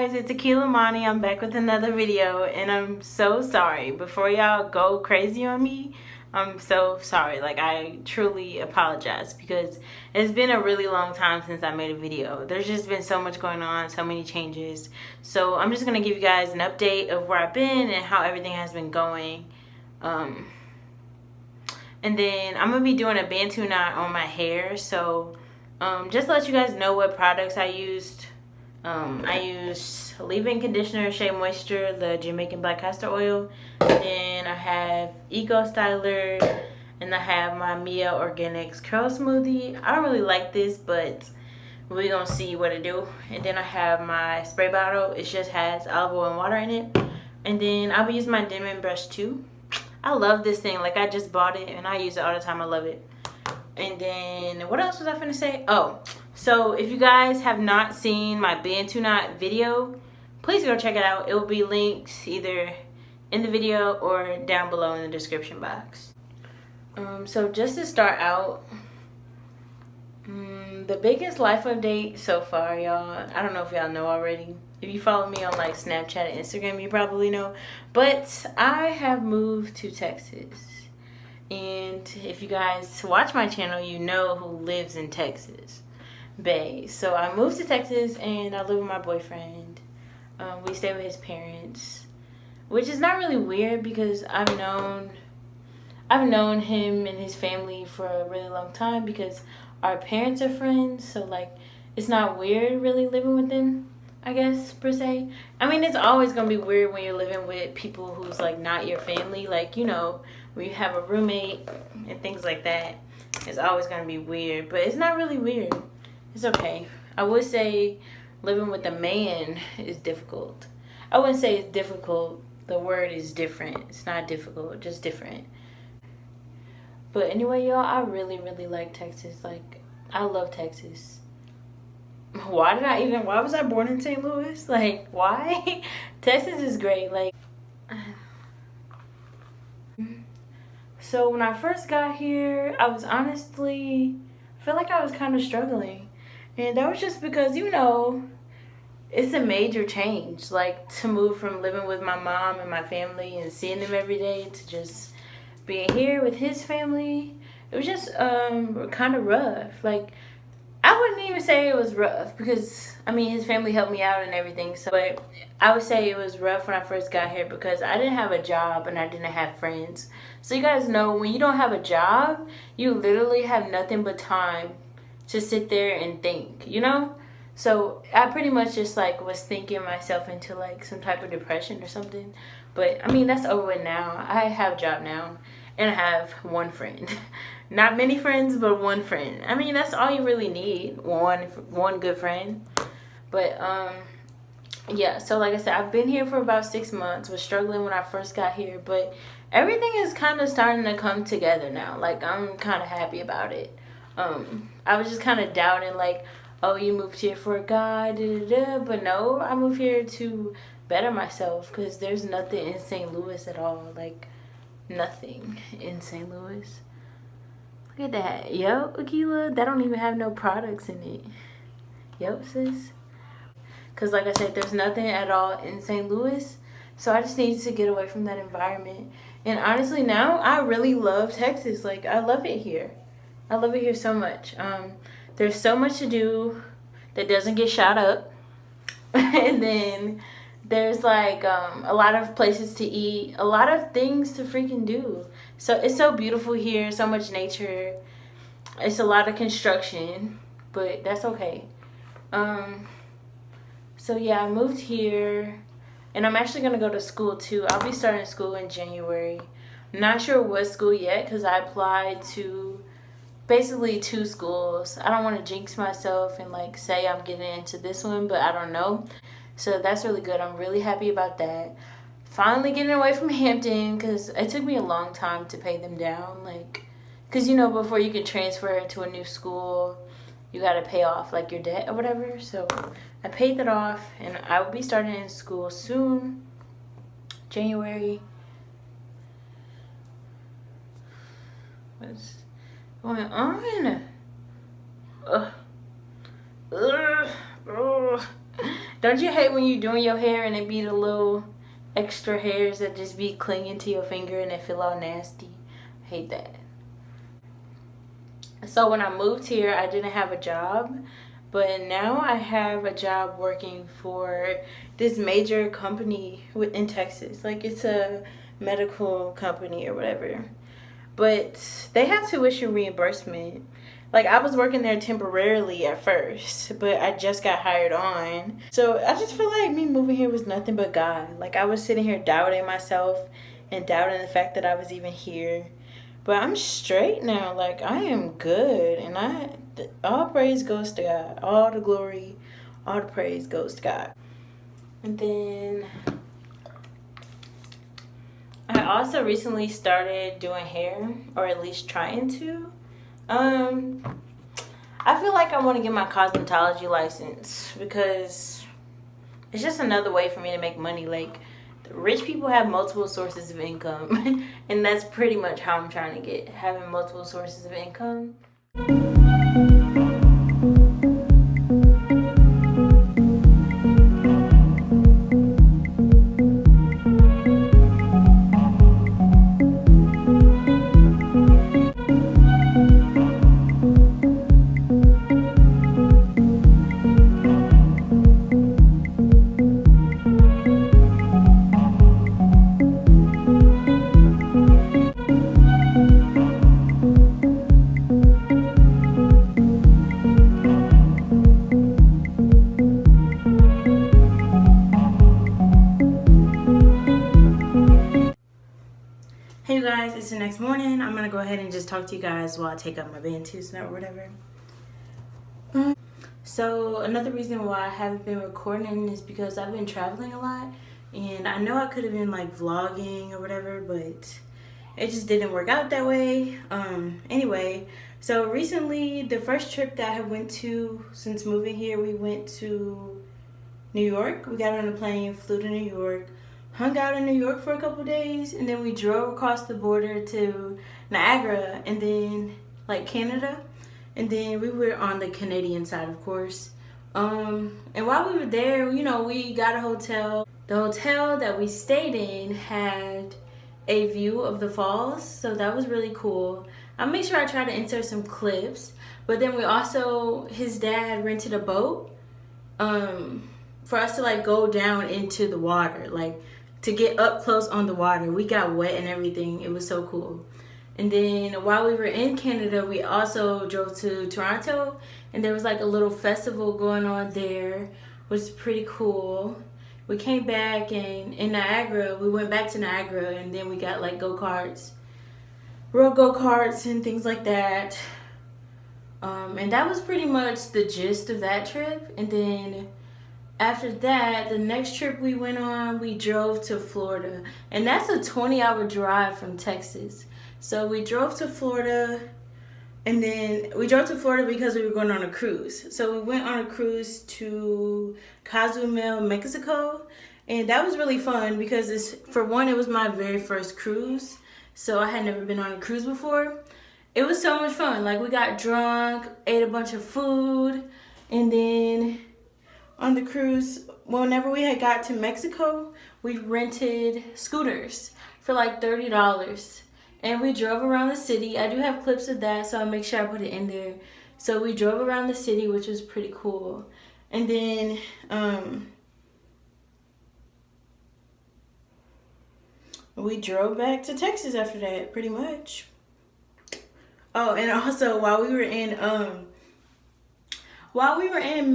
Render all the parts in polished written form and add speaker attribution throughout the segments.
Speaker 1: guys, it's Akila Mani. I'm back with another video and I'm so sorry. Before y'all go crazy on me, I'm so sorry. Like, I truly apologize because it's been a really long time since I made a video. There's just been so much going on, so many changes. So I'm just going to give you guys an update of where I've been and how everything has been going. And then I'm going to be doing a Bantu knot on my hair. So just to let you guys know what products I used. I use leave-in conditioner, Shea Moisture, the Jamaican black castor oil. And then I have Eco Styler, and I have my Mia Organics curl smoothie. I don't really like this, but we're gonna see what it do. And then I have my spray bottle. It just has olive oil and water in it. And then I'll be using my Denman brush too. I love this thing. Like, I just bought it and I use it all the time. I love it. And then what else was I finna say? Oh, so if you guys have not seen my Bantu knot video, please go check it out. It will be linked either in the video or down below in the description box. So just to start out, the biggest life update so far, y'all, I don't know if y'all know already. If you follow me on like Snapchat and Instagram, you probably know. But I have moved to Texas. And if you guys watch my channel, you know who lives in Texas. Bae. So I moved to Texas and I live with my boyfriend. We stay with his parents, which is not really weird because I've known him and his family for a really long time because our parents are friends. So like, it's not weird really living with them, I guess, per se. I mean, it's always gonna be weird when you're living with people who's like not your family. Like, you know, when you have a roommate and things like that, it's always gonna be weird. But it's not really weird. It's okay. I would say living with a man is difficult. I wouldn't say it's difficult. The word is different. It's not difficult, just different. But anyway, y'all, I really, really like Texas. Like, I love Texas. Why was I born in St. Louis? Like, why? Texas is great. Like, so when I first got here, I feel like I was kind of struggling. And that was just because, you know, it's a major change. Like, to move from living with my mom and my family and seeing them every day to just being here with his family. It was just kind of rough. Like, I wouldn't even say it was rough because, I mean, his family helped me out and everything. So, but I would say it was rough when I first got here because I didn't have a job and I didn't have friends. So you guys know, when you don't have a job, you literally have nothing but time to sit there and think, you know? So I pretty much just like was thinking myself into like some type of depression or something. But I mean, that's over with now. I have a job now and I have one friend. Not many friends, but one friend. I mean, that's all you really need. One good friend. But yeah, so like I said, I've been here for about 6 months. Was struggling when I first got here, but everything is kind of starting to come together now. Like, I'm kind of happy about it. I was just kind of doubting, like, oh, you moved here for a guy, but no, I moved here to better myself because there's nothing in St. Louis at all. Like, nothing in St. Louis. Look at that. Yup, Akila, that don't even have no products in it. Yup, sis. Because like I said, there's nothing at all in St. Louis. So I just need to get away from that environment. And honestly, now I really love Texas. Like, I love it here. I love it here so much. There's so much to do that doesn't get shot up. And then there's like a lot of places to eat, a lot of things to freaking do. So it's so beautiful here, so much nature. It's a lot of construction, but that's okay. So yeah, I moved here and I'm actually gonna go to school too. I'll be starting school in January. I'm not sure what school yet because I applied to basically 2 schools. I don't want to jinx myself and like say I'm getting into this one, but I don't know. So that's really good. I'm really happy about that. Finally getting away from Hampton because it took me a long time to pay them down. Like, because, you know, before you can transfer to a new school, you got to pay off like your debt or whatever. So I paid that off and I will be starting in school soon, January. What's going on? Don't you hate when you're doing your hair and it be the little extra hairs that just be clinging to your finger and they feel all nasty? I hate that. So when I moved here, I didn't have a job, but now I have a job working for this major company in Texas. Like, it's a medical company or whatever. But they have tuition reimbursement. Like, I was working there temporarily at first, but I just got hired on. So I just feel like me moving here was nothing but God. Like, I was sitting here doubting myself and doubting the fact that I was even here. But I'm straight now. Like, I am good. And all praise goes to God. All the glory, all the praise goes to God. And then I also recently started doing hair, or at least trying to. I feel like I want to get my cosmetology license because it's just another way for me to make money. Like, rich people have multiple sources of income, and that's pretty much how I'm trying to get, having multiple sources of income. Hey you guys, it's the next morning. I'm gonna go ahead and just talk to you guys while I take out my Bantus or whatever. So another reason why I haven't been recording is because I've been traveling a lot, and I know I could have been like vlogging or whatever, but it just didn't work out that way. Anyway, so recently the first trip that I went to since moving here, we went to New York. We got on a plane, flew to New York, hung out in New York for a couple days, and then we drove across the border to Niagara and then like Canada, and then we were on the Canadian side, of course. And while we were there, you know, we got a hotel. The hotel that we stayed in had a view of the falls, so that was really cool. I'll make sure I try to insert some clips. But then we also, his dad rented a boat for us to like go down into the water, like to get up close on the water. We got wet and everything. It was so cool. And then while we were in Canada, we also drove to Toronto, and there was like a little festival going on there, which is pretty cool. We came back, and in Niagara, we went back to Niagara, and then we got like go-karts, rode go-karts and things like that. And that was pretty much the gist of that trip. And then after that, the next trip we went on, we drove to Florida. And that's a 20-hour drive from Texas. So we drove to Florida, and then we drove to Florida because we were going on a cruise. So we went on a cruise to Cozumel, Mexico. And that was really fun because, for one, it was my very first cruise. So I had never been on a cruise before. It was so much fun. Like, we got drunk, ate a bunch of food, and then on the cruise, whenever we had got to Mexico, we rented scooters for like $30. And we drove around the city. I do have clips of that, so I'll make sure I put it in there. So we drove around the city, which was pretty cool. And then we drove back to Texas after that, pretty much. Oh, and also while we were in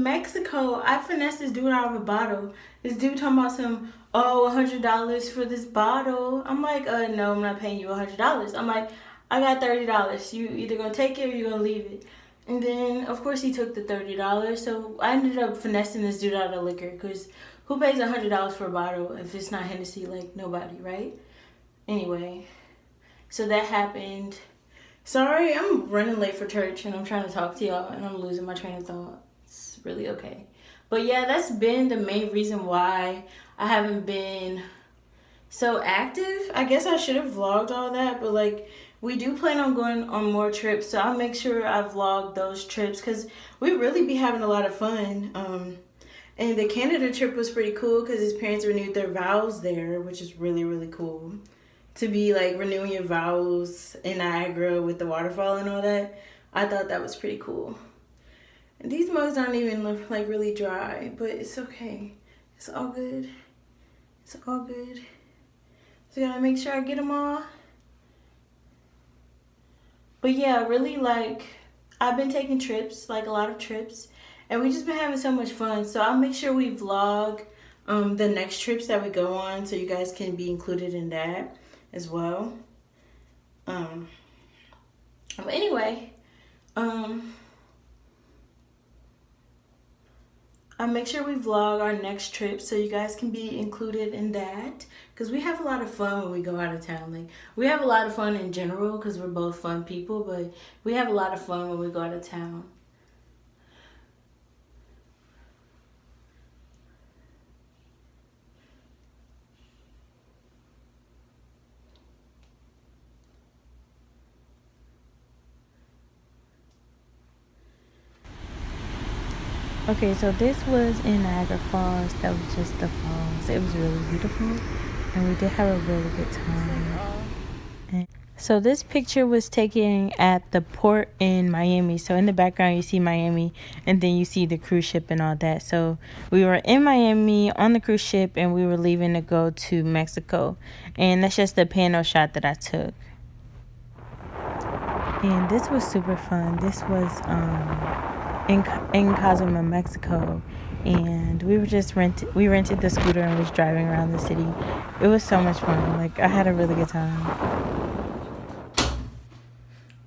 Speaker 1: Mexico, I finessed this dude out of a bottle. This dude talking about some, $100 for this bottle. I'm like, no, I'm not paying you $100. I'm like, I got $30. You either gonna take it or you gonna leave it. And then, of course, he took the $30. So I ended up finessing this dude out of liquor, because who pays $100 for a bottle if it's not Hennessy? Like, nobody, right? Anyway, so that happened. Sorry, I'm running late for church, and I'm trying to talk to y'all, and I'm losing my train of thought. It's really okay. But yeah, that's been the main reason why I haven't been so active. I guess I should have vlogged all that, but like, we do plan on going on more trips, so I'll make sure I vlog those trips, because we really be having a lot of fun. And the Canada trip was pretty cool because his parents renewed their vows there, which is really, really cool. To be like renewing your vows in Niagara with the waterfall and all that. I thought that was pretty cool. And these mugs aren't even like really dry, but it's okay. It's all good. It's all good. So I gotta make sure I get them all. But yeah, really like, I've been taking trips, like a lot of trips. And we just been having so much fun. So I'll make sure we vlog the next trips that we go on so you guys can be included in that as well. But anyway, I'll make sure we vlog our next trip so you guys can be included in that. Because we have a lot of fun when we go out of town. Like, we have a lot of fun in general because we're both fun people. But we have a lot of fun when we go out of town. Okay, so this was in Niagara Falls. That was just the falls. It was really beautiful, and we did have a really good time. And so this picture was taken at the port in Miami. So in the background you see Miami, and then you see the cruise ship and all that. So we were in Miami on the cruise ship, and we were leaving to go to Mexico. And that's just the panel shot that I took. And this was super fun. This was in Cozumel, Mexico, and we rented the scooter and was driving around the city. It was so much fun. Like, I had a really good time.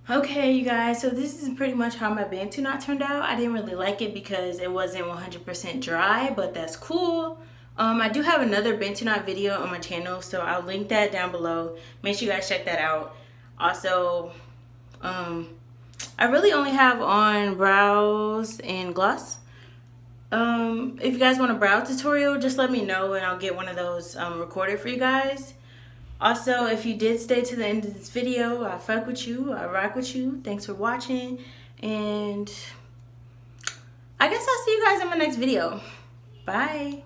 Speaker 1: Okay, you guys, so this is pretty much how my Bantu knot turned out. I didn't really like it because it wasn't 100% dry, but that's cool. I do have another Bantu knot video on my channel, so I'll link that down below. Make sure you guys check that out. Also, I really only have on brows and gloss. If you guys want a brow tutorial, just let me know and I'll get one of those recorded for you guys. Also, if you did stay to the end of this video, I fuck with you, I rock with you. Thanks for watching, and I guess I'll see you guys in my next video. Bye.